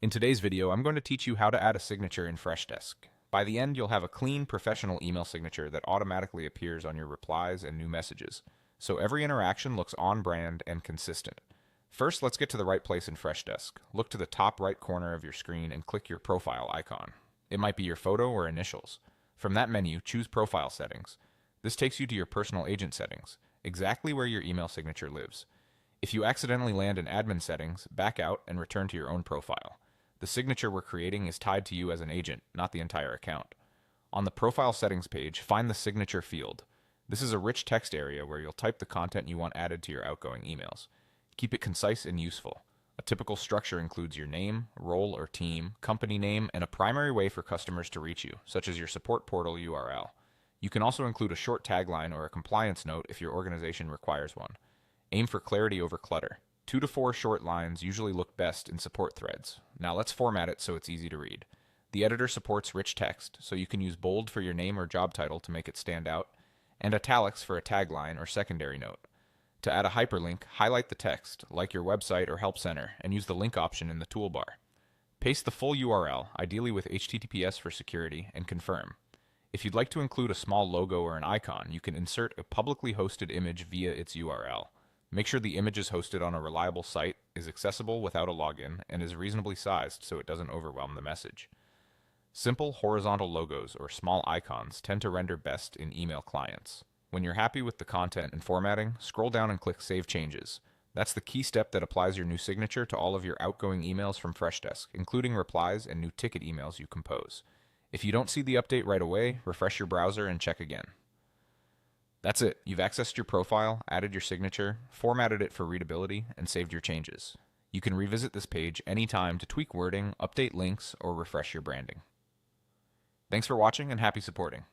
In today's video, I'm going to teach you how to add a signature in Freshdesk. By the end, you'll have a clean, professional email signature that automatically appears on your replies and new messages, so every interaction looks on-brand and consistent. First, let's get to the right place in Freshdesk. Look to the top right corner of your screen and click your profile icon. It might be your photo or initials. From that menu, choose Profile Settings. This takes you to your personal agent settings, exactly where your email signature lives. If you accidentally land in admin settings, back out and return to your own profile. The signature we're creating is tied to you as an agent, not the entire account. On the Profile Settings page, find the Signature field. This is a rich text area where you'll type the content you want added to your outgoing emails. Keep it concise and useful. A typical structure includes your name, role or team, company name, and a primary way for customers to reach you, such as your support portal URL. You can also include a short tagline or a compliance note if your organization requires one. Aim for clarity over clutter. 2 to 4 short lines usually look best in support threads. Now let's format it so it's easy to read. The editor supports rich text, so you can use bold for your name or job title to make it stand out, and italics for a tagline or secondary note. To add a hyperlink, highlight the text, like your website or help center, and use the link option in the toolbar. Paste the full URL, ideally with HTTPS for security, and confirm. If you'd like to include a small logo or an icon, you can insert a publicly hosted image via its URL. Make sure the image is hosted on a reliable site, is accessible without a login, and is reasonably sized so it doesn't overwhelm the message. Simple horizontal logos or small icons tend to render best in email clients. When you're happy with the content and formatting, scroll down and click Save Changes. That's the key step that applies your new signature to all of your outgoing emails from Freshdesk, including replies and new ticket emails you compose. If you don't see the update right away, refresh your browser and check again. That's it. You've accessed your profile, added your signature, formatted it for readability, and saved your changes. You can revisit this page anytime to tweak wording, update links, or refresh your branding. Thanks for watching and happy supporting.